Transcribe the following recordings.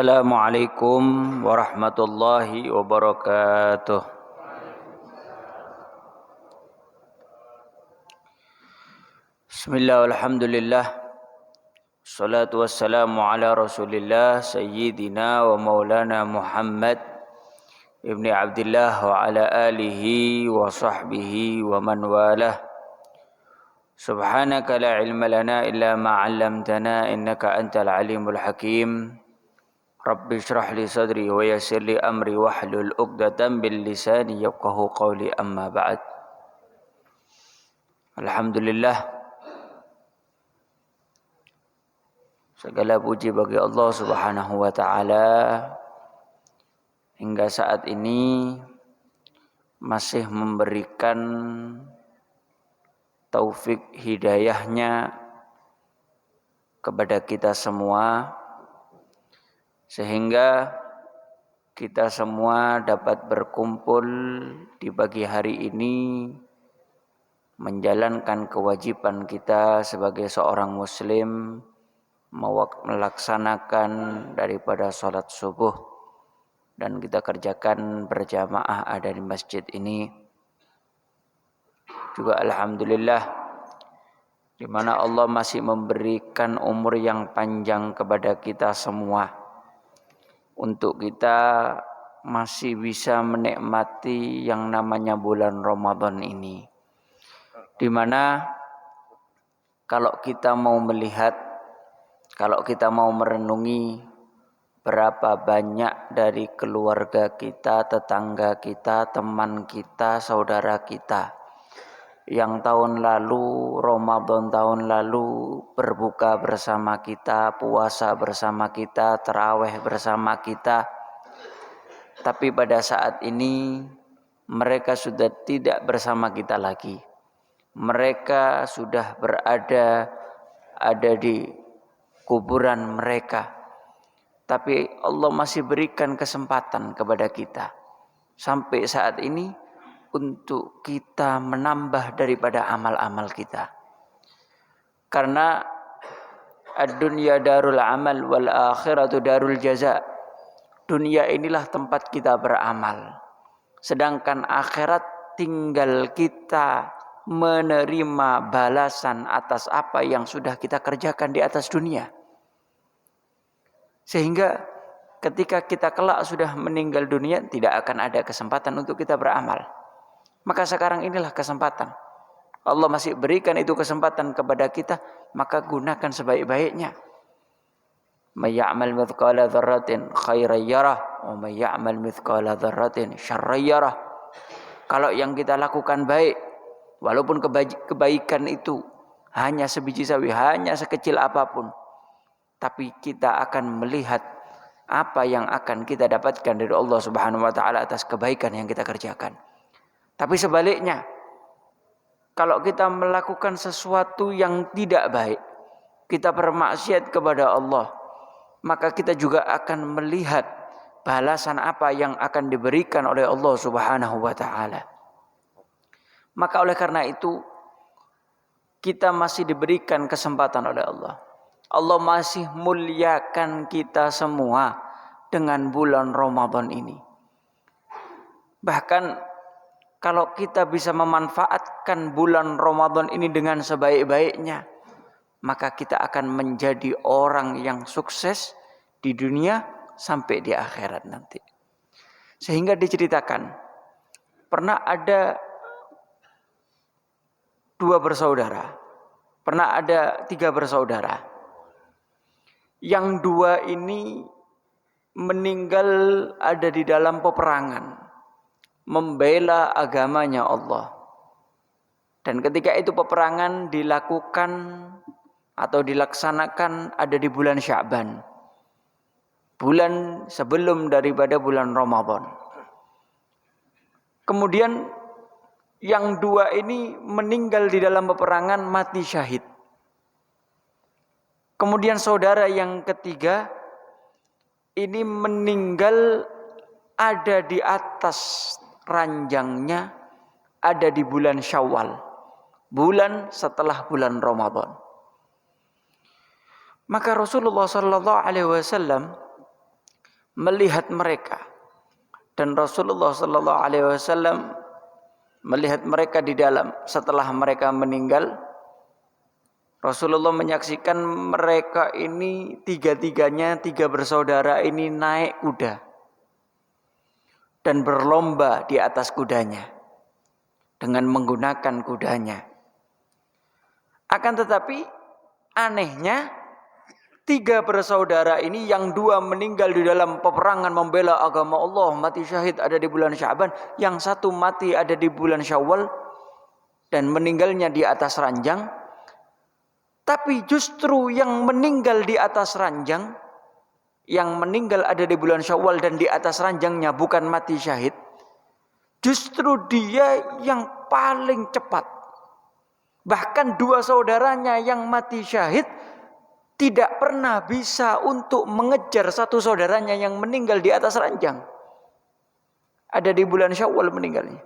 Assalamualaikum warahmatullahi wabarakatuh. Bismillah, alhamdulillah. Salatu wassalamu ala rasulillah Sayyidina wa maulana Muhammad ibni Abdillah wa ala alihi wa sahbihi wa man walah. Subhanaka la ilma lana illa ma 'allamtana innaka antal alimul hakim. Rabbi shrah li sadri wa yassir li amri wahlul 'uqdatam bil lisani yafqahu qawli, amma ba'd. Alhamdulillah, segala puji bagi Allah Subhanahu wa taala hingga saat ini masih memberikan taufik hidayahnya kepada kita semua, sehingga kita semua dapat berkumpul di pagi hari ini menjalankan kewajiban kita sebagai seorang muslim, melaksanakan daripada sholat subuh, dan kita kerjakan berjamaah ada di masjid ini. Juga alhamdulillah, di mana Allah masih memberikan umur yang panjang kepada kita semua, untuk kita masih bisa menikmati yang namanya bulan Ramadan ini, di mana kalau kita mau melihat, kalau kita mau merenungi berapa banyak dari keluarga kita, tetangga kita, teman kita, saudara kita yang tahun lalu, Ramadan tahun lalu berbuka bersama kita, puasa bersama kita, tarawih bersama kita, tapi pada saat ini mereka sudah tidak bersama kita lagi. Mereka sudah ada di kuburan mereka. Tapi Allah masih berikan kesempatan kepada kita sampai saat ini untuk kita menambah daripada amal-amal kita. Karena ad-dunya darul amal wal akhiratu darul jaza. Dunia inilah tempat kita beramal, sedangkan akhirat tinggal kita menerima balasan atas apa yang sudah kita kerjakan di atas dunia. Sehingga ketika kita kelak sudah meninggal dunia, tidak akan ada kesempatan untuk kita beramal. Maka sekarang inilah kesempatan. Allah masih berikan itu kesempatan kepada kita, maka gunakan sebaik-baiknya. May ya'mal mithqala dzarratin khairan yarah wa may ya'mal mithqala dzarratin syarran yarah. Kalau yang kita lakukan baik, walaupun kebaikan itu hanya sebiji sawi, hanya sekecil apapun, tapi kita akan melihat apa yang akan kita dapatkan dari Allah Subhanahu wa taala atas kebaikan yang kita kerjakan. Tapi sebaliknya, kalau kita melakukan sesuatu yang tidak baik, kita bermaksiat kepada Allah, maka kita juga akan melihat balasan apa yang akan diberikan oleh Allah Subhanahu wa taala. Maka oleh karena itu, kita masih diberikan kesempatan oleh Allah. Allah masih muliakan kita semua dengan bulan Ramadan ini. Bahkan kalau kita bisa memanfaatkan bulan Ramadan ini dengan sebaik-baiknya, maka kita akan menjadi orang yang sukses di dunia sampai di akhirat nanti. Sehingga diceritakan, pernah ada 2 bersaudara, pernah ada 3 bersaudara. Yang 2 ini meninggal ada di dalam peperangan, membela agamanya Allah. Dan ketika itu peperangan dilakukan atau dilaksanakan ada di bulan Sya'ban, bulan sebelum daripada bulan Ramadan. Kemudian yang 2 ini meninggal di dalam peperangan, mati syahid. Kemudian saudara yang ketiga ini meninggal ada di atas ranjangnya, ada di bulan Syawal, bulan setelah bulan Ramadan. Maka Rasulullah sallallahu alaihi wasallam melihat mereka, dan Rasulullah sallallahu alaihi wasallam melihat mereka di dalam. Setelah mereka meninggal, Rasulullah menyaksikan mereka ini tiga-tiganya, tiga bersaudara ini naik kuda dan berlomba di atas kudanya dengan menggunakan kudanya. Akan tetapi anehnya, tiga bersaudara ini yang dua meninggal di dalam peperangan membela agama Allah, mati syahid ada di bulan Sya'ban, yang satu mati ada di bulan Syawal dan meninggalnya di atas ranjang. Tapi justru yang meninggal di atas ranjang, yang meninggal ada di bulan Syawal dan di atas ranjangnya bukan mati syahid, justru dia yang paling cepat. Bahkan dua saudaranya yang mati syahid tidak pernah bisa untuk mengejar satu saudaranya yang meninggal di atas ranjang. Ada di bulan Syawal meninggalnya.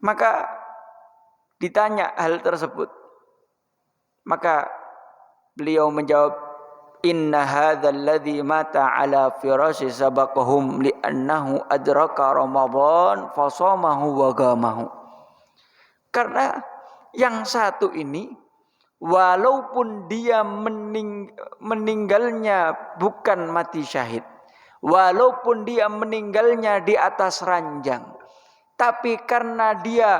Maka ditanya hal tersebut. Maka beliau menjawab, inna hadzal ladzi mata ala firasy sabaqahum li'annahu adraka Ramadan fasamahu wa gamahu. Karena yang satu ini walaupun dia meninggalnya bukan mati syahid, walaupun dia meninggalnya di atas ranjang, tapi karena dia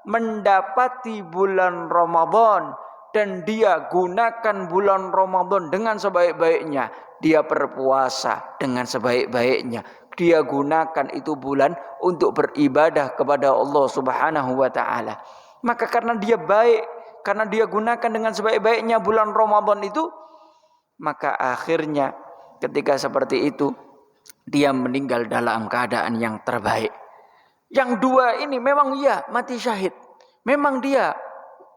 mendapati bulan Ramadan dan dia gunakan bulan Ramadan dengan sebaik-baiknya, dia berpuasa dengan sebaik-baiknya, dia gunakan itu bulan untuk beribadah kepada Allah Subhanahu wa taala. Maka karena dia baik, karena dia gunakan dengan sebaik-baiknya bulan Ramadan itu, maka akhirnya ketika seperti itu dia meninggal dalam keadaan yang terbaik. Yang dua ini memang iya mati syahid, memang dia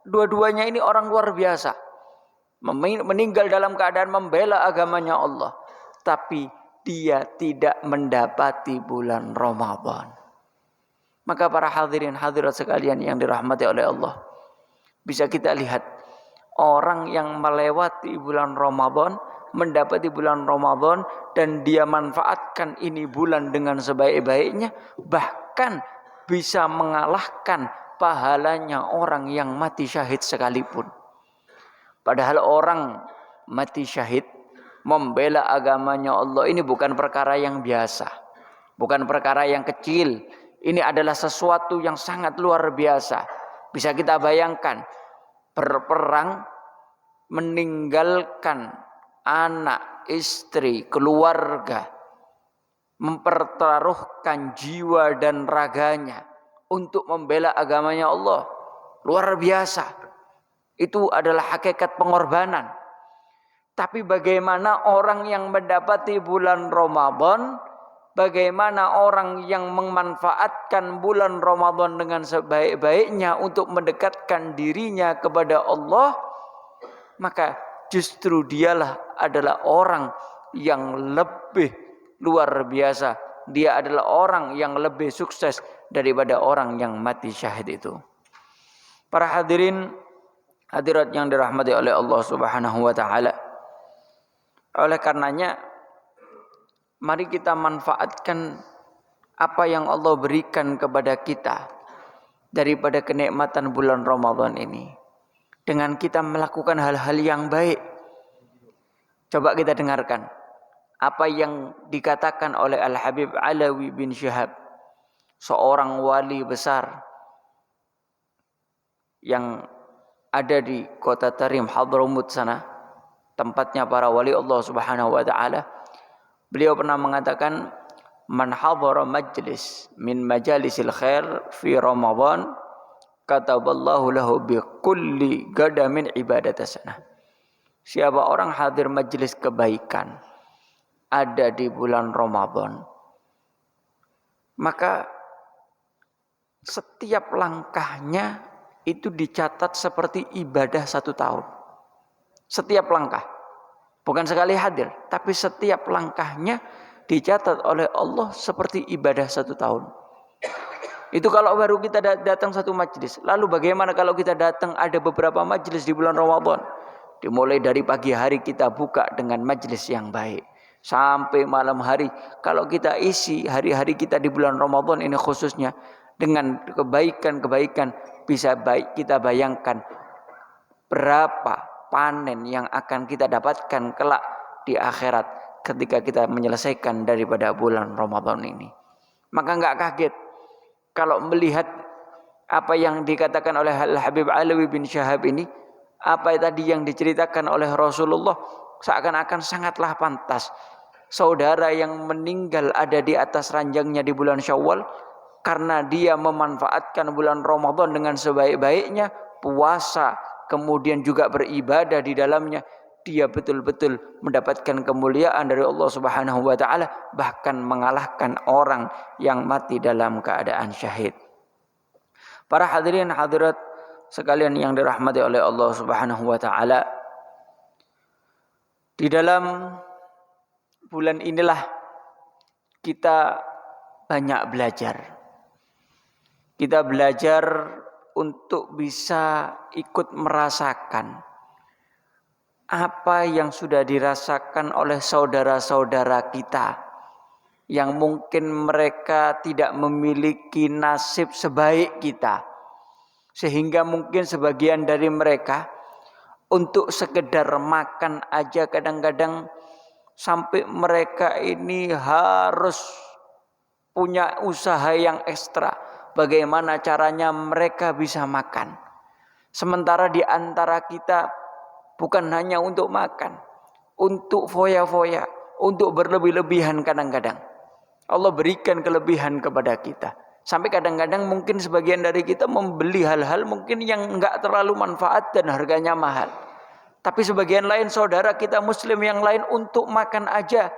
dua-duanya ini orang luar biasa, meninggal dalam keadaan membela agamanya Allah, tapi dia tidak mendapati bulan Ramadan. Maka para hadirin hadirat sekalian yang dirahmati oleh Allah, bisa kita lihat orang yang melewati bulan Ramadan, mendapati bulan Ramadan dan dia manfaatkan ini bulan dengan sebaik-baiknya, bahkan bisa mengalahkan pahalanya orang yang mati syahid sekalipun. Padahal orang mati syahid membela agamanya Allah ini bukan perkara yang biasa, bukan perkara yang kecil. Ini adalah sesuatu yang sangat luar biasa. Bisa kita bayangkan, berperang, meninggalkan anak, istri, keluarga, mempertaruhkan jiwa dan raganya untuk membela agamanya Allah. Luar biasa. Itu adalah hakikat pengorbanan. Tapi bagaimana orang yang mendapati bulan Ramadan, bagaimana orang yang memanfaatkan bulan Ramadan dengan sebaik-baiknya untuk mendekatkan dirinya kepada Allah, maka justru dialah adalah orang yang lebih luar biasa. Dia adalah orang yang lebih sukses daripada orang yang mati syahid itu. Para hadirin hadirat yang dirahmati oleh Allah Subhanahu wa taala. Oleh karenanya mari kita manfaatkan apa yang Allah berikan kepada kita daripada kenikmatan bulan Ramadan ini dengan kita melakukan hal-hal yang baik. Coba kita dengarkan apa yang dikatakan oleh Al-Habib Alawi bin Syihab, seorang wali besar yang ada di kota Tarim Hadramut sana, tempatnya para wali Allah Subhanahu wa taala. Beliau pernah mengatakan, man hadara majlis min majalisil khair fi Ramadan kataballahu lahu bi kulli gadamin ibadatasana. Siapa orang hadir majlis kebaikan ada di bulan Ramadan, maka setiap langkahnya itu dicatat seperti ibadah 1 tahun. Setiap langkah, bukan sekali hadir, tapi setiap langkahnya dicatat oleh Allah seperti ibadah 1 tahun. Itu kalau baru kita datang satu majlis. Lalu bagaimana kalau kita datang ada beberapa majlis di bulan Ramadan? Dimulai dari pagi hari kita buka dengan majlis yang baik. sampai malam hari. Kalau kita isi hari-hari kita di bulan Ramadan ini khususnya dengan kebaikan-kebaikan, bisa baik kita bayangkan berapa panen yang akan kita dapatkan kelak di akhirat ketika kita menyelesaikan daripada bulan Ramadan ini. Maka enggak kaget kalau melihat apa yang dikatakan oleh Al-Habib Alawi bin Syahab ini, apa tadi yang diceritakan oleh Rasulullah, seakan-akan sangatlah pantas saudara yang meninggal ada di atas ranjangnya di bulan Syawal karena dia memanfaatkan bulan Ramadan dengan sebaik-baiknya, puasa, kemudian juga beribadah di dalamnya, dia betul-betul mendapatkan kemuliaan dari Allah Subhanahu wa taala, bahkan mengalahkan orang yang mati dalam keadaan syahid. Para hadirin hadirat sekalian yang dirahmati oleh Allah Subhanahu wa taala, di dalam bulan inilah kita banyak belajar. Kita belajar untuk bisa ikut merasakan apa yang sudah dirasakan oleh saudara-saudara kita yang mungkin mereka tidak memiliki nasib sebaik kita, sehingga mungkin sebagian dari mereka untuk sekedar makan aja kadang-kadang sampai mereka ini harus punya usaha yang ekstra bagaimana caranya mereka bisa makan. Sementara di antara kita bukan hanya untuk makan, untuk foya-foya, untuk berlebih-lebihan kadang-kadang. Allah berikan kelebihan kepada kita. Sampai kadang-kadang mungkin sebagian dari kita membeli hal-hal mungkin yang enggak terlalu manfaat dan harganya mahal. Tapi sebagian lain saudara kita muslim yang lain untuk makan aja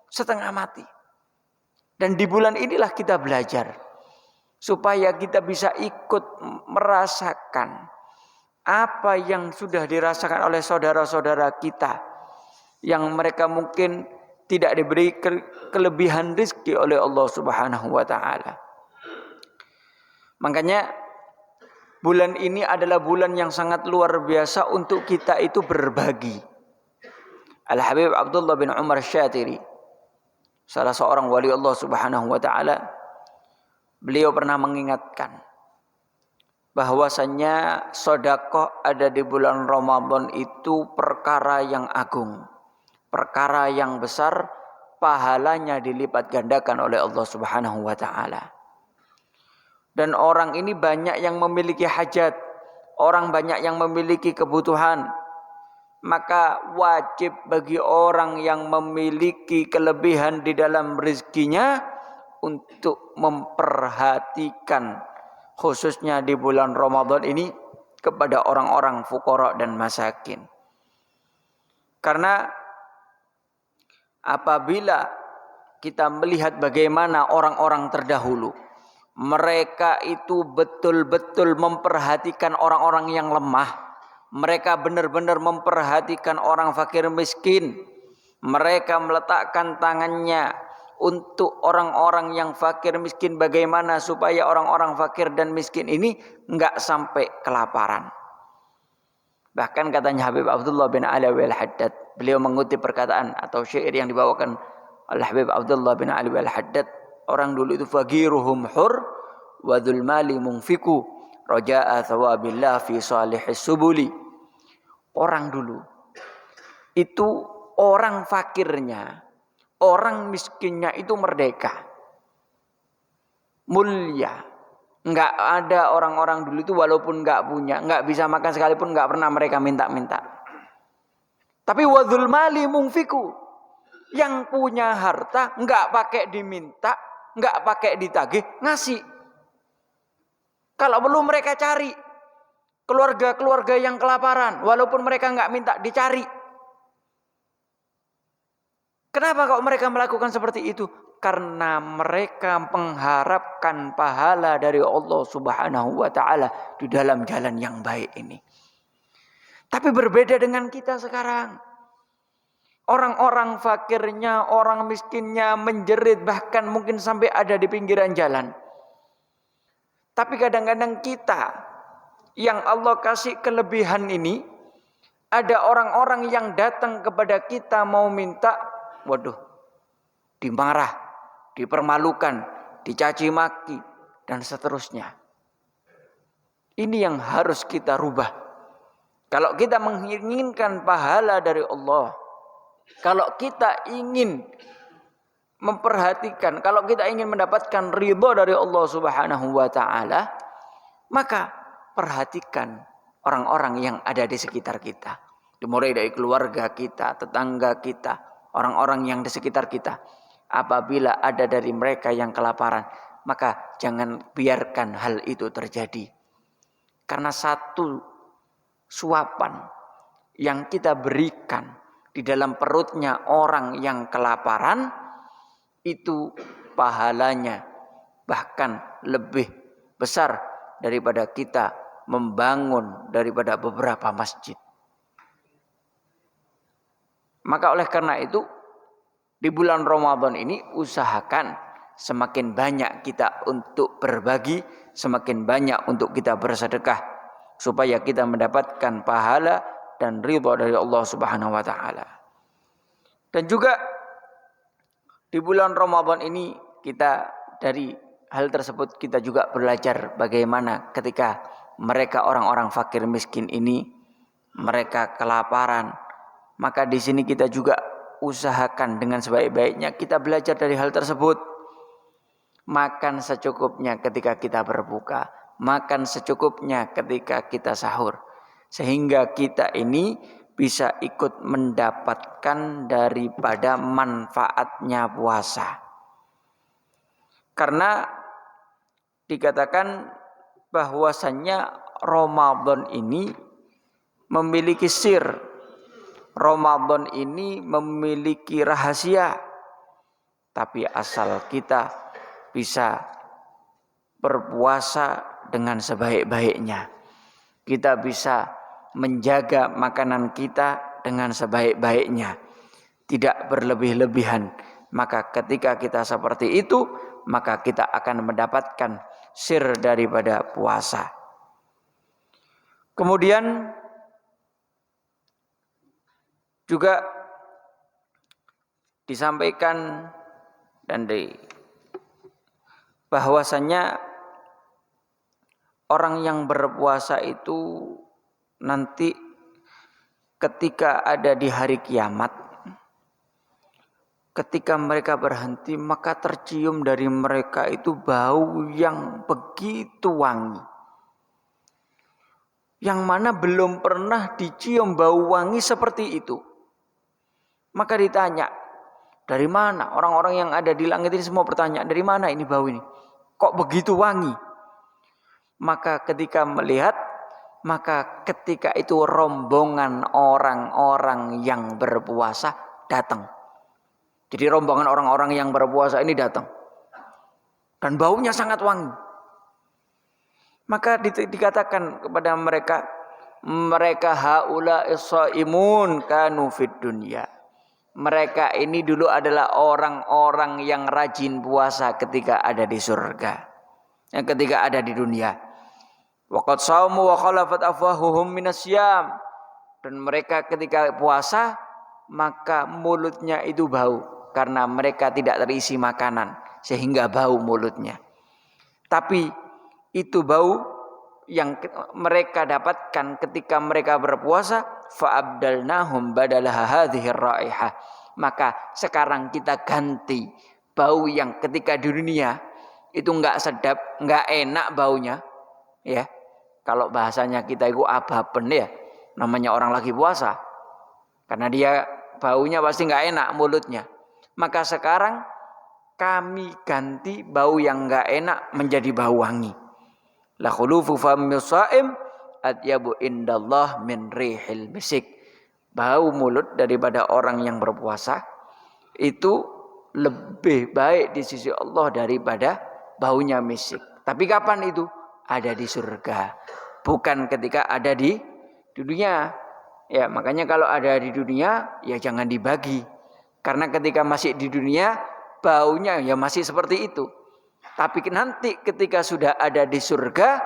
setengah mati. Dan di bulan inilah kita belajar supaya kita bisa ikut merasakan apa yang sudah dirasakan oleh saudara-saudara kita yang mereka mungkin tidak diberi kelebihan rezeki oleh Allah Subhanahu wa taala. Makanya bulan ini adalah bulan yang sangat luar biasa untuk kita itu berbagi. Al-Habib Abdullah bin Umar Syatiri, salah seorang wali Allah Subhanahu wa taala, beliau pernah mengingatkan bahwasannya sedekah ada di bulan Ramadan itu perkara yang agung, perkara yang besar, pahalanya dilipat gandakan oleh Allah Subhanahu wa taala. Dan orang ini banyak yang memiliki hajat, orang banyak yang memiliki kebutuhan. Maka wajib bagi orang yang memiliki kelebihan di dalam rezekinya untuk memperhatikan khususnya di bulan Ramadan ini kepada orang-orang fuqara dan masakin. Karena apabila kita melihat bagaimana orang-orang terdahulu, mereka itu betul-betul memperhatikan orang-orang yang lemah. Mereka benar-benar memperhatikan orang fakir miskin. Mereka meletakkan tangannya untuk orang-orang yang fakir miskin, bagaimana supaya orang-orang fakir dan miskin ini enggak sampai kelaparan. Bahkan katanya Habib Abdullah bin Alawi al-Haddad, beliau mengutip perkataan atau syair yang dibawakan oleh Habib Abdullah bin Alawi al-Haddad, orang dulu itu faqiruhum hur wa dzul mali munfiku raja'a thawabillah fi salihis subuli. Orang dulu itu orang fakirnya, orang miskinnya itu merdeka, mulia. Enggak ada orang-orang dulu itu walaupun enggak punya, enggak bisa makan sekalipun, enggak pernah mereka minta-minta. Tapi wa dzul mali munfiku, yang punya harta enggak pakai diminta, enggak pakai ditagih, ngasih. Kalau perlu mereka cari keluarga-keluarga yang kelaparan, walaupun mereka enggak minta, dicari. Kenapa kok mereka melakukan seperti itu? Karena mereka mengharapkan pahala dari Allah Subhanahu wa taala di dalam jalan yang baik ini. Tapi berbeda dengan kita sekarang. Orang-orang fakirnya, orang miskinnya menjerit, bahkan mungkin sampai ada di pinggiran jalan. Tapi kadang-kadang kita yang Allah kasih kelebihan ini, ada orang-orang yang datang kepada kita mau minta, waduh, dimarah, dipermalukan, dicaci maki, dan seterusnya. Ini yang harus kita rubah. Kalau kita menginginkan pahala dari Allah, kalau kita ingin memperhatikan, kalau kita ingin mendapatkan ridha dari Allah Subhanahu wa taala, maka perhatikan orang-orang yang ada di sekitar kita. Dimulai dari keluarga kita, tetangga kita, orang-orang yang di sekitar kita. Apabila ada dari mereka yang kelaparan, maka jangan biarkan hal itu terjadi. Karena satu suapan yang kita berikan di dalam perutnya orang yang kelaparan, itu pahalanya bahkan lebih besar daripada kita membangun daripada beberapa masjid. Maka oleh karena itu, di bulan Ramadan ini usahakan semakin banyak kita untuk berbagi, semakin banyak untuk kita bersedekah, supaya kita mendapatkan pahala dan ridha dari Allah Subhanahu wa taala. Dan juga di bulan Ramadan ini kita dari hal tersebut kita juga belajar bagaimana ketika mereka orang-orang fakir miskin ini mereka kelaparan, maka di sini kita juga usahakan dengan sebaik-baiknya kita belajar dari hal tersebut. Makan secukupnya ketika kita berbuka, makan secukupnya ketika kita sahur, sehingga kita ini bisa ikut mendapatkan daripada manfaatnya puasa. Karena dikatakan bahwasannya Ramadan ini memiliki sir, Ramadan ini memiliki rahasia. Tapi asal kita bisa berpuasa dengan sebaik-baiknya, kita bisa menjaga makanan kita dengan sebaik-baiknya, tidak berlebih-lebihan, maka ketika kita seperti itu, maka kita akan mendapatkan sir daripada puasa. Kemudian juga disampaikan dan bahwasannya orang yang berpuasa itu nanti ketika ada di hari kiamat, ketika mereka berhenti, maka tercium dari mereka itu bau yang begitu wangi, yang mana belum pernah dicium bau wangi seperti itu. Maka ditanya, dari mana? Orang-orang yang ada di langit ini semua bertanya, dari mana ini bau ini? Kok begitu wangi? Maka ketika melihat, maka ketika itu rombongan orang-orang yang berpuasa datang. Jadi rombongan orang-orang yang berpuasa ini datang. Dan baunya sangat wangi. Maka dikatakan kepada mereka, mereka haula'i shaimun kanu fid dunya. Mereka ini dulu adalah orang-orang yang rajin puasa ketika ada di surga, yang ketika ada di dunia. Waqad shaumu wa khalafat afwahuhum minasyam. Dan mereka ketika puasa, maka mulutnya itu bau karena mereka tidak terisi makanan sehingga bau mulutnya. Tapi itu bau yang mereka dapatkan ketika mereka berpuasa, fa'abdalnahum badalaha hadhihi raihah. Maka sekarang kita ganti bau yang ketika di dunia itu enggak sedap, enggak enak baunya, ya. Kalau bahasanya kita itu ababen ya, namanya orang lagi puasa. Karena dia baunya pasti enggak enak mulutnya. Maka sekarang kami ganti bau yang enggak enak menjadi bau wangi. La khulufu fammi shaim atyabu indallah min rihil misik. Bau mulut daripada orang yang berpuasa itu lebih baik di sisi Allah daripada baunya misik. Tapi kapan itu? Ada di surga, bukan ketika ada di dunia. Ya, makanya kalau ada di dunia ya jangan dibagi. Karena ketika masih di dunia baunya ya masih seperti itu. Tapi nanti ketika sudah ada di surga,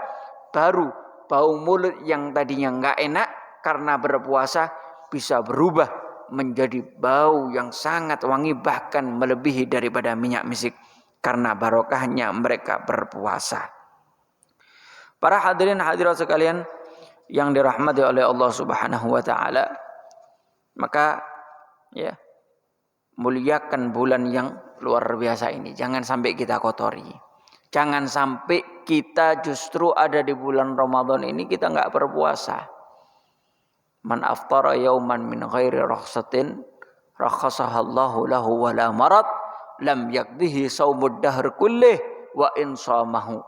baru bau mulut yang tadinya enggak enak karena berpuasa bisa berubah menjadi bau yang sangat wangi, bahkan melebihi daripada minyak misik, karena barokahnya mereka berpuasa. Para hadirin hadirat sekalian yang dirahmati oleh Allah Subhanahu wa taala, maka ya, muliakan bulan yang luar biasa ini. Jangan sampai kita kotori. Jangan sampai kita justru ada di bulan Ramadan ini kita enggak berpuasa. Man aftara yauman min ghairi rakhsatin rakhasahallahu lahu wala marad lam yakdihi saumud dahr kullih wa in shamahu.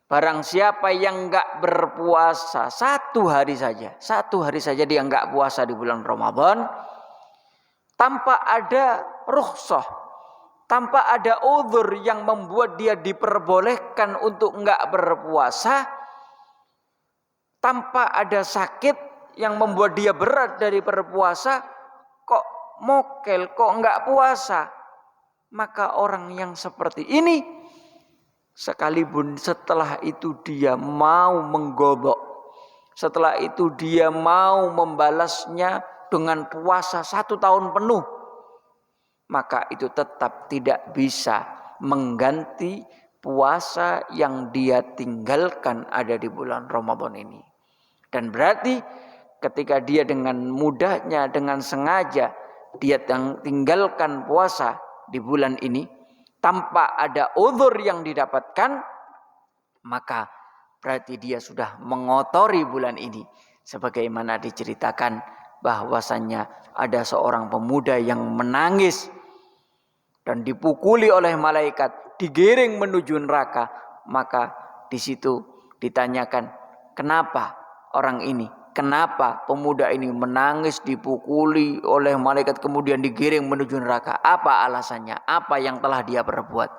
Barang siapa yang enggak berpuasa satu hari saja dia enggak puasa di bulan Ramadan tanpa ada rukhsah, tanpa ada uzur yang membuat dia diperbolehkan untuk enggak berpuasa, tanpa ada sakit yang membuat dia berat dari berpuasa, kok mokel, kok enggak puasa. Maka orang yang seperti ini, sekalipun setelah itu dia mau menggodok, setelah itu dia mau membalasnya dengan puasa 1 tahun penuh, maka itu tetap tidak bisa mengganti puasa yang dia tinggalkan ada di bulan Ramadan ini. Dan berarti ketika dia dengan mudahnya, dengan sengaja dia tinggalkan puasa di bulan ini tanpa ada uzur yang didapatkan, maka berarti dia sudah mengotori bulan ini. Sebagaimana diceritakan bahwasannya ada seorang pemuda yang menangis dan dipukuli oleh malaikat, digiring menuju neraka. Maka di situ ditanyakan, kenapa orang ini, kenapa pemuda ini menangis, dipukuli oleh malaikat, kemudian digiring menuju neraka? Apa alasannya? Apa yang telah dia perbuat?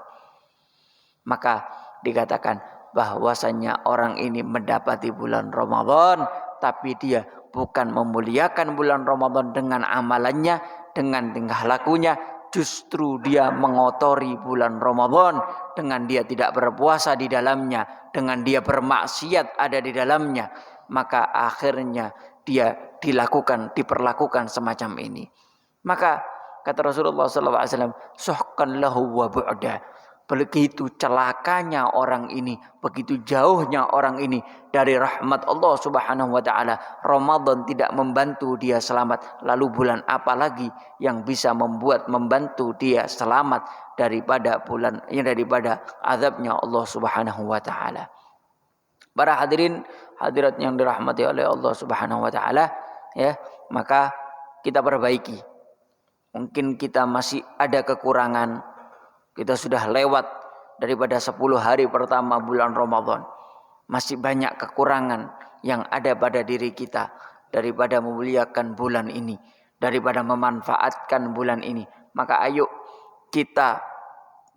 Maka dikatakan bahwasannya orang ini mendapati bulan Ramadan, tapi dia bukan memuliakan bulan Ramadan dengan amalannya, dengan tingkah lakunya. Justru dia mengotori bulan Ramadan dengan dia tidak berpuasa di dalamnya, dengan dia bermaksiat ada di dalamnya. Maka akhirnya dia diperlakukan semacam ini. Maka kata Rasulullah SAW, suhkan lahu wa bu'da. Begitu celakanya orang ini, begitu jauhnya orang ini dari rahmat Allah Subhanahu wa taala. Ramadan tidak membantu dia selamat, lalu bulan apa lagi yang bisa membantu dia selamat daripada azabnya Allah Subhanahu wa taala. Para hadirin hadirat yang dirahmati oleh Allah Subhanahu wa taala, ya, maka kita perbaiki. Mungkin kita masih ada kekurangan. Kita sudah lewat daripada 10 hari pertama bulan Ramadan. Masih banyak kekurangan yang ada pada diri kita daripada memuliakan bulan ini, daripada memanfaatkan bulan ini. Maka ayo kita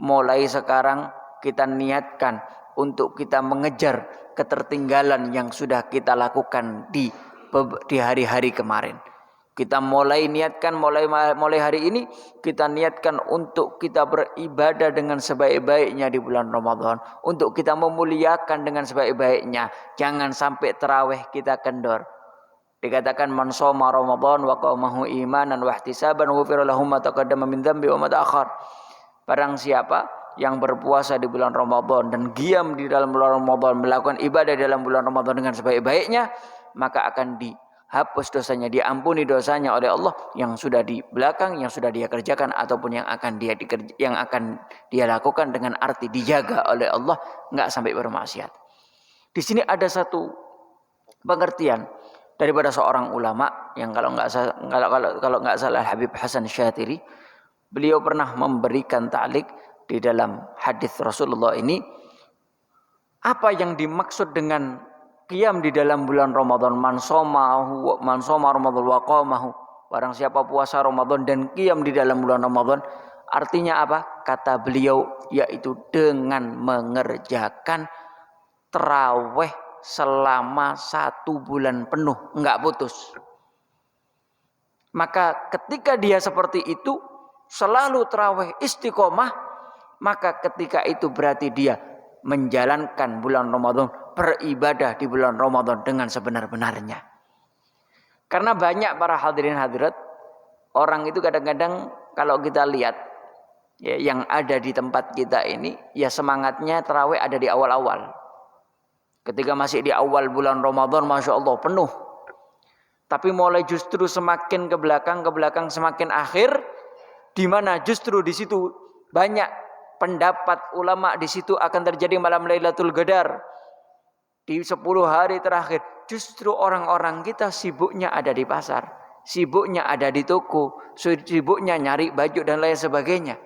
mulai sekarang kita niatkan untuk kita mengejar ketertinggalan yang sudah kita lakukan di hari-hari kemarin. Kita mulai hari ini kita niatkan untuk kita beribadah dengan sebaik-baiknya di bulan Ramadan, untuk kita memuliakan dengan sebaik-baiknya. Jangan sampai tarawih kita kendor. Dikatakan man shoma Ramadan wa qamahu imanan wa ihtisaban ghufira lahu ma taqaddama min dzambi wa ma ta'akhkhar. Barang siapa yang berpuasa di bulan Ramadan dan giam di dalam bulan Ramadan, melakukan ibadah di dalam bulan Ramadan dengan sebaik-baiknya, maka akan dihapus dosanya, diampuni dosanya oleh Allah yang sudah di belakang, yang sudah dia kerjakan ataupun yang akan dia lakukan, dengan arti dijaga oleh Allah, enggak sampai bermaksiat. Di sini ada satu pengertian daripada seorang ulama yang kalau enggak salah Habib Hasan Syatiri, beliau pernah memberikan ta'liq di dalam hadis Rasulullah ini, apa yang dimaksud dengan qiyam di dalam bulan Ramadan. Man shoma Ramadan wa qamahu. Barang siapa puasa Ramadan dan qiyam di dalam bulan Ramadan, artinya apa? Kata beliau, yaitu dengan mengerjakan tarawih selama 1 bulan penuh, enggak putus. Maka ketika dia seperti itu, selalu tarawih istiqomah, maka ketika itu berarti dia menjalankan bulan Ramadan, beribadah di bulan Ramadan dengan sebenar-benarnya. Karena banyak para hadirin hadirat, orang itu kadang-kadang kalau kita lihat ya, yang ada di tempat kita ini, ya semangatnya tarawih ada di awal-awal. Ketika masih di awal bulan Ramadan, Masya Allah penuh. Tapi mulai justru semakin ke belakang semakin akhir, di mana justru di situ banyak pendapat ulama, di situ akan terjadi malam Lailatul Qadar. Di 10 hari terakhir, justru orang-orang kita sibuknya ada di pasar, sibuknya ada di toko, sibuknya nyari baju dan lain sebagainya.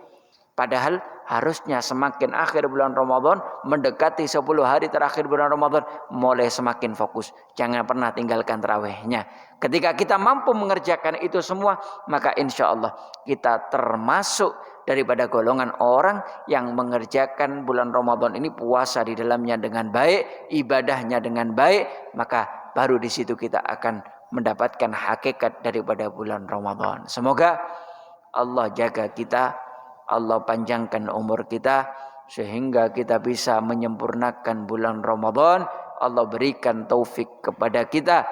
Padahal harusnya semakin akhir bulan Ramadan, mendekati 10 hari terakhir bulan Ramadan, mulai semakin fokus. Jangan pernah tinggalkan tarawihnya. Ketika kita mampu mengerjakan itu semua, maka insya Allah kita termasuk daripada golongan orang yang mengerjakan bulan Ramadan ini, puasa di dalamnya dengan baik, ibadahnya dengan baik, maka baru di situ kita akan mendapatkan hakikat daripada bulan Ramadan. Semoga Allah jaga kita, Allah panjangkan umur kita sehingga kita bisa menyempurnakan bulan Ramadan. Allah berikan taufik kepada kita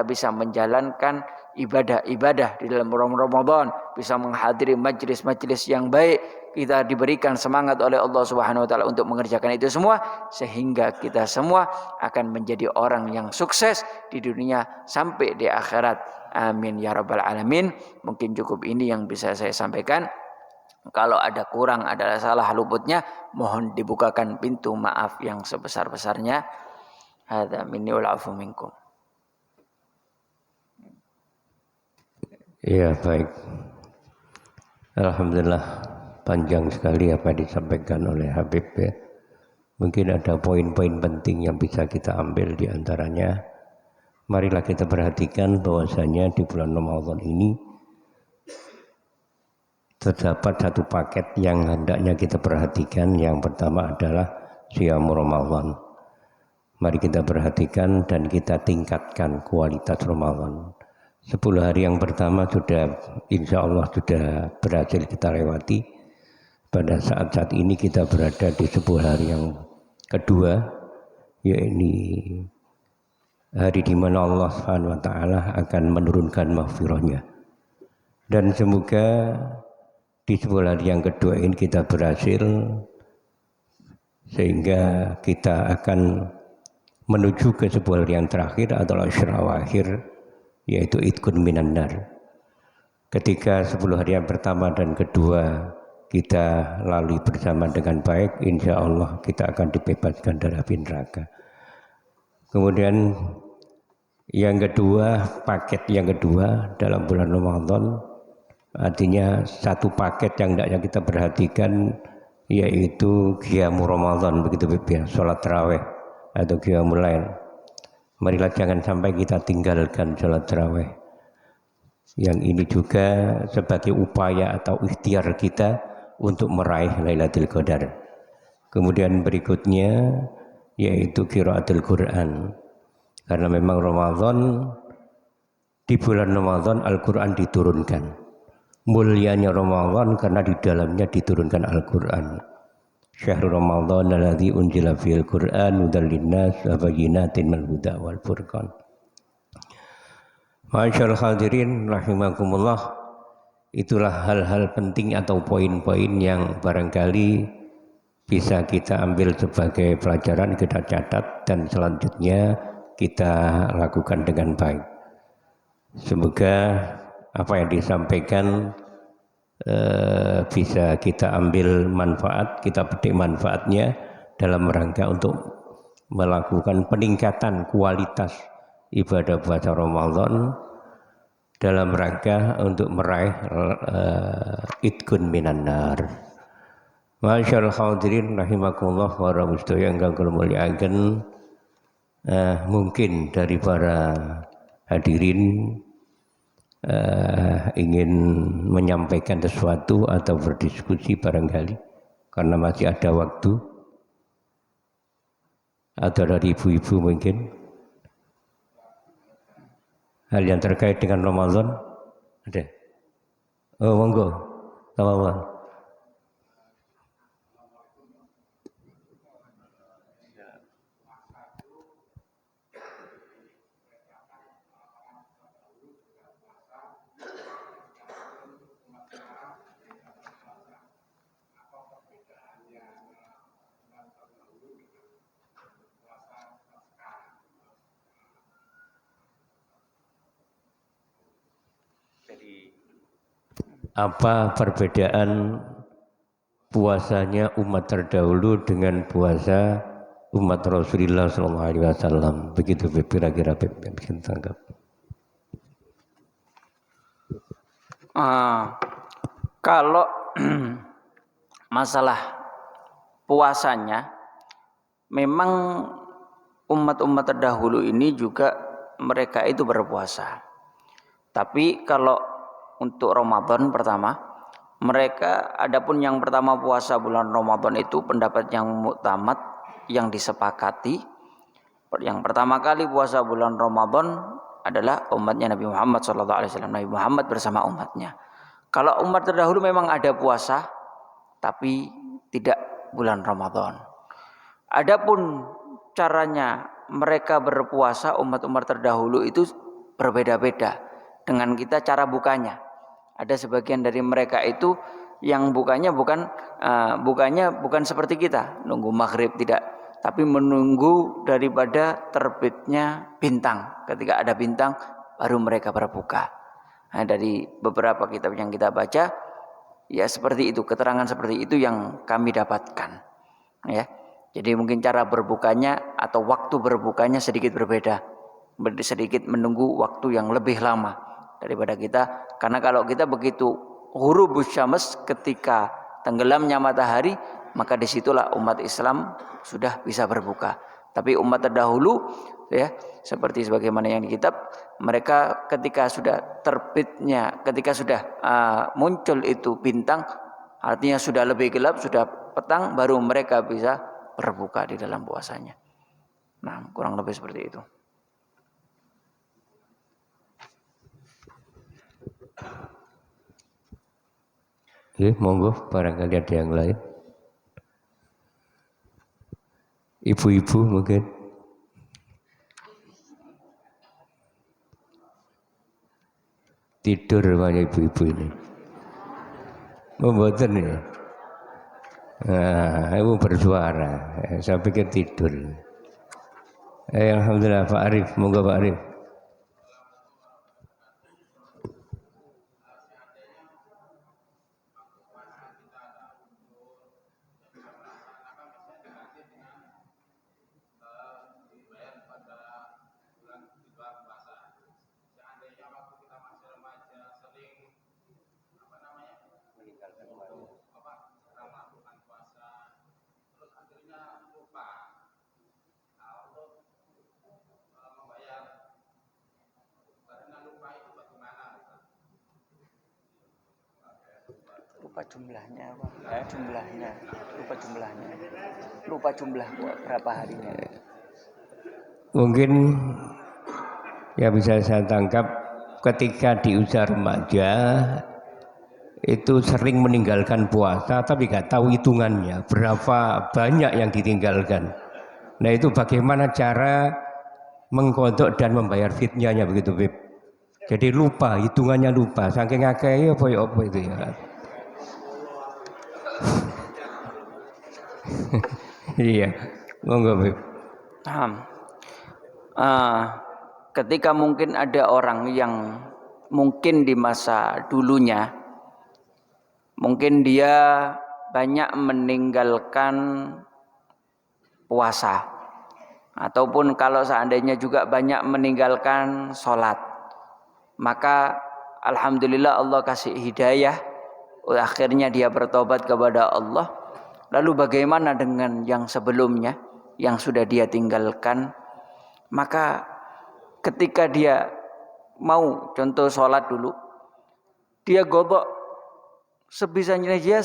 bisa menjalankan ibadah-ibadah di dalam Ramadan, bisa menghadiri majlis-majlis yang baik, kita diberikan semangat oleh Allah Subhanahu wa taala untuk mengerjakan itu semua, sehingga kita semua akan menjadi orang yang sukses di dunia sampai di akhirat. Amin ya rabbal alamin. Mungkin cukup ini yang bisa saya sampaikan. Kalau ada kurang, ada salah luputnya, mohon dibukakan pintu maaf yang sebesar-besarnya. Hadza minni wal afu minkum. Iya, baik. Alhamdulillah, panjang sekali apa yang disampaikan oleh Habib ya. Mungkin ada poin-poin penting yang bisa kita ambil di antaranya. Marilah kita perhatikan bahwasanya di bulan Ramadan ini terdapat satu paket yang hendaknya kita perhatikan. Yang pertama adalah Shiyam Ramadan. Mari kita perhatikan dan kita tingkatkan kualitas Ramadan. 10 hari yang pertama sudah insya Allah sudah berhasil kita lewati. Pada saat ini kita berada di 10 hari yang kedua, yaitu hari di mana Allah Subhanahu wa taala akan menurunkan maghfirahnya. Dan semoga di 10 hari yang kedua ini kita berhasil sehingga kita akan menuju ke 10 hari yang terakhir adalah Asyrul Akhir, yaitu Itqun minan nar. Ketika 10 hari yang pertama dan kedua kita lalui bersama dengan baik, insya Allah kita akan dibebaskan dari api neraka. Kemudian yang kedua, paket yang kedua dalam bulan Ramadan, artinya satu paket yang hendaknya kita perhatikan, yaitu Qiyamul Ramadan, begitu ya, sholat tarawih atau Qiyamul Lail. Marilah jangan sampai kita tinggalkan sholat tarawih. Yang ini juga sebagai upaya atau ikhtiar kita untuk meraih Lailatul Qadar. Kemudian berikutnya yaitu qiraatul Quran. Karena memang Ramadan, di bulan Ramadan Al-Quran diturunkan. Mulianya Ramadan karena di dalamnya diturunkan Al-Quran. Syahrul Ramadan alladzi unzila fihil Qur'an hudan linnas wa bayyinatin minal huda wal furqan. Masyaallah hadirin rahimakumullah, itulah hal-hal penting atau poin-poin yang barangkali bisa kita ambil sebagai pelajaran, kita catat dan selanjutnya kita lakukan dengan baik. Semoga apa yang disampaikan bisa kita ambil manfaat, kita petik manfaatnya dalam rangka untuk melakukan peningkatan kualitas ibadah puasa Ramadan dalam rangka untuk meraih Itqun minan nar. Masyaallah hadirin rahimakumullah wa rahmatullahi yang kagul muliakan. Mungkin dari para hadirin ingin menyampaikan sesuatu atau berdiskusi barangkali karena masih ada waktu, atau dari ibu-ibu mungkin hal yang terkait dengan Ramadan ada? Oh monggo, sama-sama. apa perbedaan puasanya umat terdahulu dengan puasa umat Rasulullah SAW? Begitu kira-kira bisa tangkap. Kalau masalah puasanya, memang umat-umat terdahulu ini juga mereka itu berpuasa. Tapi kalau untuk Ramadan pertama, mereka adapun yang pertama puasa bulan Ramadan itu pendapat yang muktamad yang disepakati. Yang pertama kali puasa bulan Ramadan adalah umatnya Nabi Muhammad SAW. Nabi Muhammad bersama umatnya. Kalau umat terdahulu memang ada puasa, tapi tidak bulan Ramadan. Adapun caranya mereka berpuasa umat-umat terdahulu itu berbeda-beda dengan kita cara bukanya. Ada sebagian dari mereka itu yang bukanya bukan seperti kita nunggu maghrib, tidak, tapi menunggu daripada terbitnya bintang. Ketika ada bintang baru mereka berbuka. Nah, dari beberapa kitab yang kita baca, ya seperti itu, keterangan seperti itu yang kami dapatkan. Ya, jadi mungkin cara berbukanya atau waktu berbukanya sedikit berbeda, sedikit menunggu waktu yang lebih lama daripada kita. Karena kalau kita begitu ghurubus syams, ketika tenggelamnya matahari, maka disitulah umat Islam sudah bisa berbuka. Tapi umat terdahulu, ya seperti sebagaimana yang di kitab, mereka ketika sudah terbitnya, ketika sudah muncul itu bintang, artinya sudah lebih gelap, sudah petang, baru mereka bisa berbuka di dalam puasanya. Nah, kurang lebih seperti itu. Monggo, barangkali ada yang lain. Ibu-ibu mungkin. Tidur banyak ibu-ibu ini. Memboten ya. Nah, ibu bersuara. Saya pikir tidur. Alhamdulillah Pak Arif, monggo Pak Arif. Lupa jumlahnya apa? Lupa jumlah berapa harinya. Mungkin yang bisa saya tangkap, ketika di usia remaja itu sering meninggalkan puasa tapi nggak tahu hitungannya berapa banyak yang ditinggalkan. Nah, itu bagaimana cara mengkodok dan membayar fitnyanya, begitu Bib. Jadi lupa, hitungannya lupa, saking akeh apa itu ya. Iya, monggo Bib. Ketika mungkin ada orang yang mungkin di masa dulunya mungkin dia banyak meninggalkan puasa, ataupun kalau seandainya juga banyak meninggalkan sholat, maka alhamdulillah Allah kasih hidayah, akhirnya dia bertobat kepada Allah. Lalu bagaimana dengan yang sebelumnya yang sudah dia tinggalkan? Maka ketika dia mau contoh sholat dulu, dia godok sebisanya dia,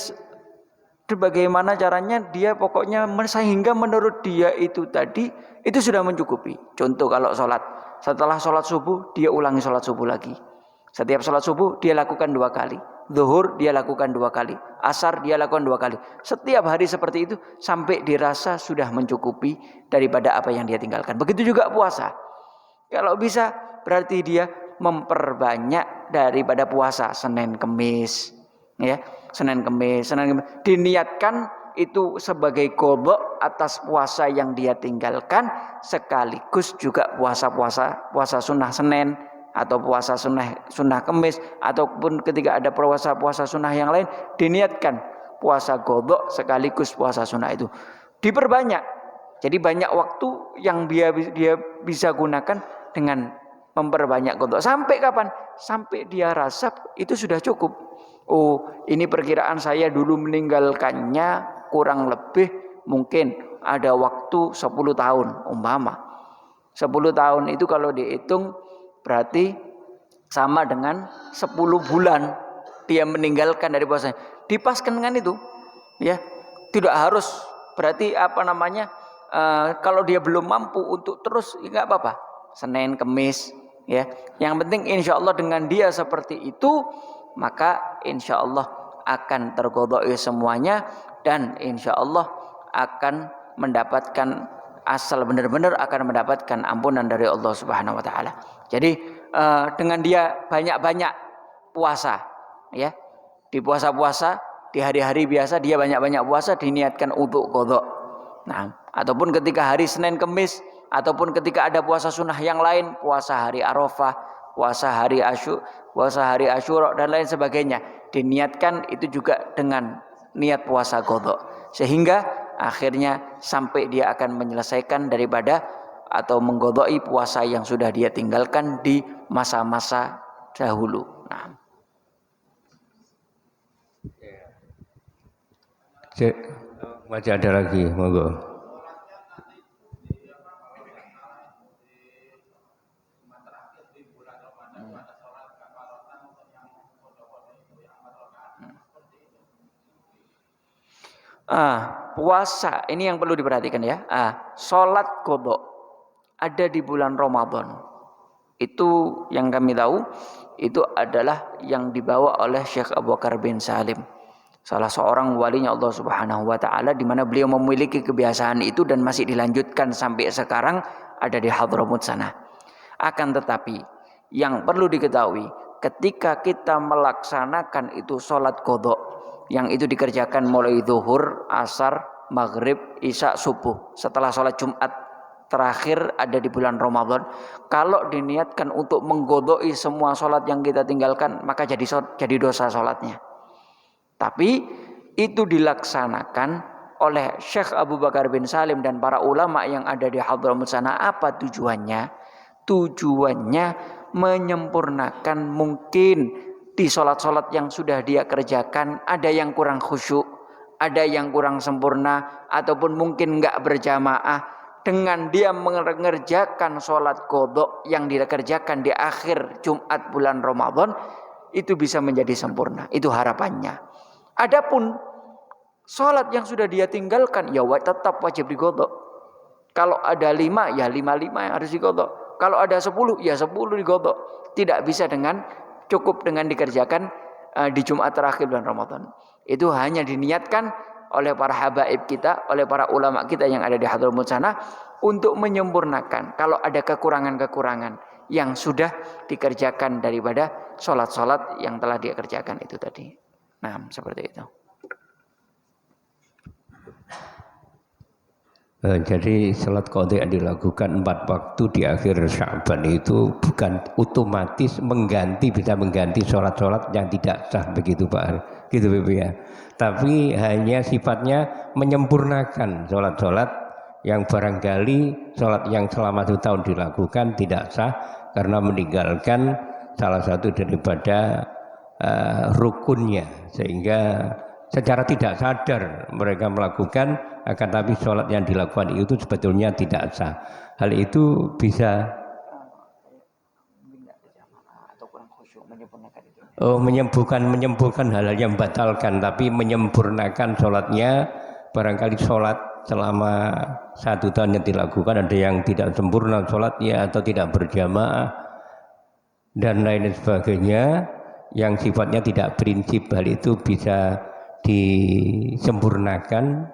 bagaimana caranya dia pokoknya sehingga menurut dia itu tadi itu sudah mencukupi. Contoh kalau sholat, setelah sholat subuh dia ulangi sholat subuh lagi. Setiap sholat subuh dia lakukan 2 kali, zuhur dia lakukan 2 kali, asar dia lakukan 2 kali. Setiap hari seperti itu sampai dirasa sudah mencukupi daripada apa yang dia tinggalkan. Begitu juga puasa. Kalau bisa berarti dia memperbanyak daripada puasa Senin Kemis, ya. Senin Kemis diniatkan itu sebagai qadha atas puasa yang dia tinggalkan, sekaligus juga puasa sunnah Senin, atau puasa sunnah kemis, ataupun ketika ada puasa sunnah yang lain, diniatkan puasa qadha sekaligus puasa sunnah itu. Diperbanyak. Jadi banyak waktu yang dia bisa gunakan dengan memperbanyak qadha. Sampai kapan? Sampai dia rasa itu sudah cukup. Oh, ini perkiraan saya dulu meninggalkannya kurang lebih mungkin ada waktu 10 tahun umpama. 10 tahun itu kalau dihitung berarti sama dengan 10 bulan dia meninggalkan dari puasanya. Dipaskan dengan itu, ya. Tidak harus berarti kalau dia belum mampu untuk terus, ya nggak apa-apa. Senin, Kemis, ya. Yang penting insya Allah dengan dia seperti itu, maka insya Allah akan terqadha'i semuanya, dan insya Allah akan mendapatkan asal benar-benar akan mendapatkan ampunan dari Allah Subhanahu wa taala. Jadi dengan dia banyak-banyak puasa, ya. Di puasa-puasa, di hari-hari biasa dia banyak-banyak puasa diniatkan untuk qadha. Nah, ataupun ketika hari Senin Kemis, ataupun ketika ada puasa sunnah yang lain, puasa hari Arafah, puasa hari Asyura dan lain sebagainya, diniatkan itu juga dengan niat puasa qadha, sehingga akhirnya sampai dia akan menyelesaikan daripada atau mengqadha'i puasa yang sudah dia tinggalkan di masa-masa dahulu. Nah, masih ada lagi, monggo. Puasa ini yang perlu diperhatikan ya. Sholat qadha ada di bulan Ramadan. Itu yang kami tahu itu adalah yang dibawa oleh Syekh Abu Bakar bin Salim, salah seorang walinya Allah Subhanahu wa taala, di mana beliau memiliki kebiasaan itu dan masih dilanjutkan sampai sekarang ada di Hadramut sana. Akan tetapi yang perlu diketahui, ketika kita melaksanakan itu sholat qadha yang itu dikerjakan mulai zuhur, asar, maghrib, isya, subuh, setelah sholat Jumat terakhir ada di bulan Ramadan, kalau diniatkan untuk mengqadha'i semua sholat yang kita tinggalkan, maka jadi dosa sholatnya. Tapi itu dilaksanakan oleh Syekh Abu Bakar bin Salim dan para ulama yang ada di Hadramut sana. Apa tujuannya? Tujuannya menyempurnakan mungkin di sholat-sholat yang sudah dia kerjakan ada yang kurang khusyuk, ada yang kurang sempurna, ataupun mungkin enggak berjamaah. Dengan dia mengerjakan sholat qadha yang dia kerjakan di akhir Jumat bulan Ramadan, itu bisa menjadi sempurna. Itu harapannya. Adapun sholat yang sudah dia tinggalkan, ya tetap wajib diqadha. Kalau ada 5, ya 5 yang harus diqadha. Kalau ada 10, ya 10 diqadha. Tidak bisa cukup dengan dikerjakan di Jumat terakhir bulan Ramadan. Itu hanya diniatkan oleh para habaib kita, oleh para ulama kita yang ada di Hadramut sana, untuk menyempurnakan kalau ada kekurangan-kekurangan yang sudah dikerjakan daripada sholat-sholat yang telah dia kerjakan itu tadi. Nah, seperti itu. Jadi salat qadha yang dilakukan 4 waktu di akhir Sya'ban itu bukan otomatis bisa mengganti sholat-sholat yang tidak sah, begitu Pak, gitu Bapak ya. Tapi hanya sifatnya menyempurnakan sholat-sholat yang barangkali sholat yang selama 1 tahun dilakukan tidak sah karena meninggalkan salah satu daripada rukunnya, sehingga secara tidak sadar mereka melakukan, akan tapi sholat yang dilakukan itu sebetulnya tidak sah. Hal itu bisa menyembuhkan hal-hal yang membatalkan, tapi menyempurnakan sholatnya. Barangkali sholat selama 1 tahun yang dilakukan ada yang tidak sempurna sholatnya atau tidak berjamaah dan lain sebagainya yang sifatnya tidak prinsip. Hal itu bisa disempurnakan,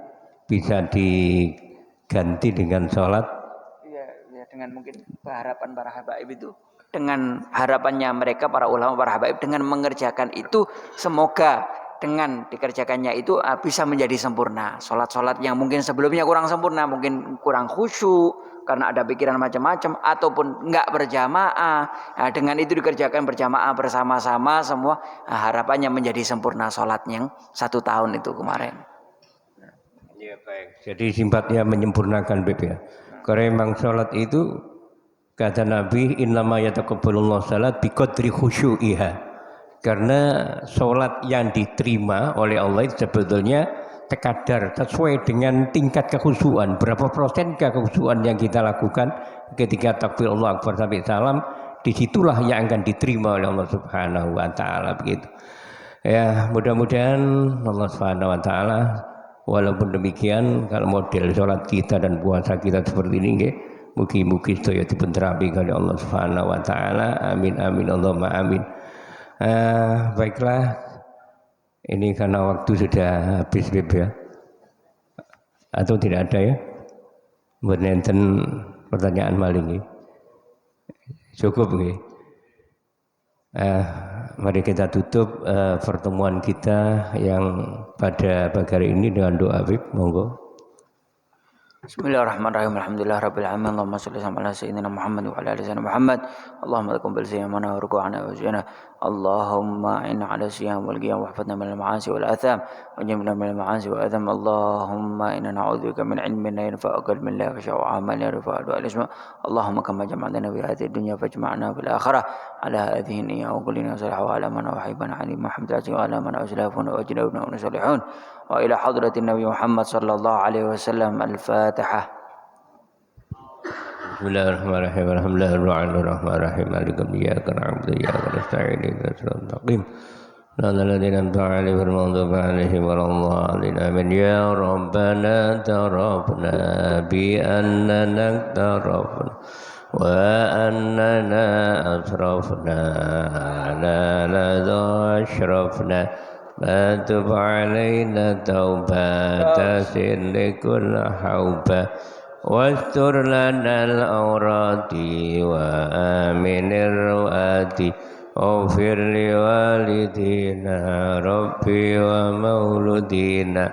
bisa diganti dengan sholat. Ya, dengan mungkin harapan para habaib itu, dengan harapannya mereka para ulama, para habaib, dengan mengerjakan itu semoga dengan dikerjakannya itu bisa menjadi sempurna. Sholat-sholat yang mungkin sebelumnya kurang sempurna, mungkin kurang khusyuk, karena ada pikiran macam-macam ataupun enggak berjamaah. Nah, dengan itu dikerjakan berjamaah bersama-sama semua, nah, harapannya menjadi sempurna sholat yang 1 tahun itu kemarin. Ya baik. Jadi sifatnya menyempurnakan Beb ya. Karena memang sholat itu kata Nabi innama yataqabbalullahu salat biqadri khusyu'iha. Karena sholat yang diterima oleh Allah itu sebetulnya terkadar sesuai dengan tingkat kekhusyuan. Berapa persen kekhusyuan yang kita lakukan ketika takbir Allah Akbar sampai salam, disitulah yang akan diterima oleh Allah Subhanahu wa taala begitu. Ya, mudah-mudahan Allah Subhanahu wa taala walaupun demikian kalau model sholat kita dan puasa kita seperti ini nggih, mugi-mugi sedaya dipun terapi oleh Allah Subhanahu wa taala. Amin amin Allahumma amin. Baiklah, ini karena waktu sudah habis Beb ya, atau tidak ada ya, buat nenten pertanyaan maling cukup nih. Mari kita tutup pertemuan kita yang pada pagi hari ini dengan doa Beb, monggo. Bismillahirrahmanirrahim. Alhamdulillah rabbil alamin. Allahumma shalli ala sayyidina Muhammad wa ala ali sayyidina Muhammad. Allahumma taqabbal siyamana wa ruku'ana wa sujudana. Allahumma inna ala siyam wal qiyam wa hafadna min al-ma'asi wal atham wa jamna min al-ma'asi wal atham. Allahumma inna na'udzubika min ilmin la yanfa'u wa qalbin la yakhsha wa 'amalin la yarfa'u wa al-isma. Allahumma kama jama'tana fi hadhihi dunya fajma'na fil akhirah ala hadhihi niyya wa qulina salihu wa ala man wahibana ali Muhammad wa ala man aslafuna wa ajnabna wa salihun. وإلى حضرة النبي محمد صلى الله عليه وسلم. الفاتحة. بسم الله الرحمن الرحيم. الحمد لله الرحمن الرحيم مالك يوم الدين إياك نعبد وإياك نستعين اهدنا الصراط المستقيم صراط الذين أنعمت عليهم غير المغضوب عليهم ولا الضالين آمين. يا ربنا اعترفنا بأننا اقترفنا وأننا أسرفنا لا لدى أشرفنا فتب علينا توبة سر كل حوبة واستر لنا الأوراد وآمن الرؤات واغفر لوالدينا ربي ومولودينا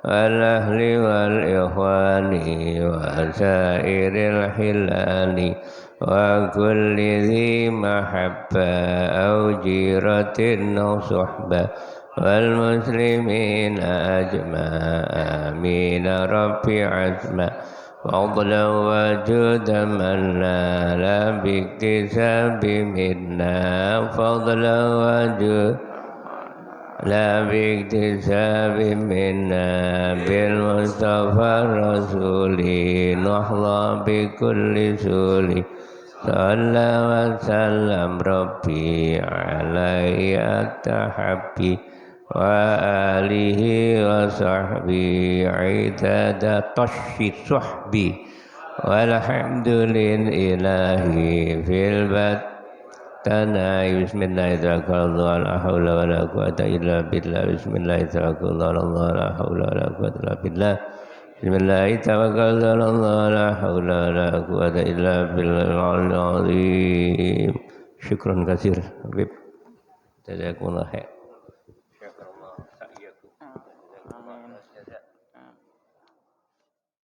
والأهل والإخوان وسائر الحلال وكل ذي محبة أو جيرة أو صحبة والمسلمين أجمع آمين ربي عزما فضلا وجودا من لا باكتساب منا فضلا وجودا لا باكتساب منا بالمصطفى الرسول نحظى بكل سول صلى وسلم ربي عليه التحبي وآله وصحبه عدد طش صحبي والحمد لله في البت تناي. بسم الله توكل الله لا حول ولا قوة إلا بالله. بسم الله توكل الله لا حول ولا قوة إلا بالله. بسم الله توكل الله لا حول ولا قوة إلا بالله العظيم. شكرا كثيرا حبيب. جزاكم الله خير. شكر الله سعيكم.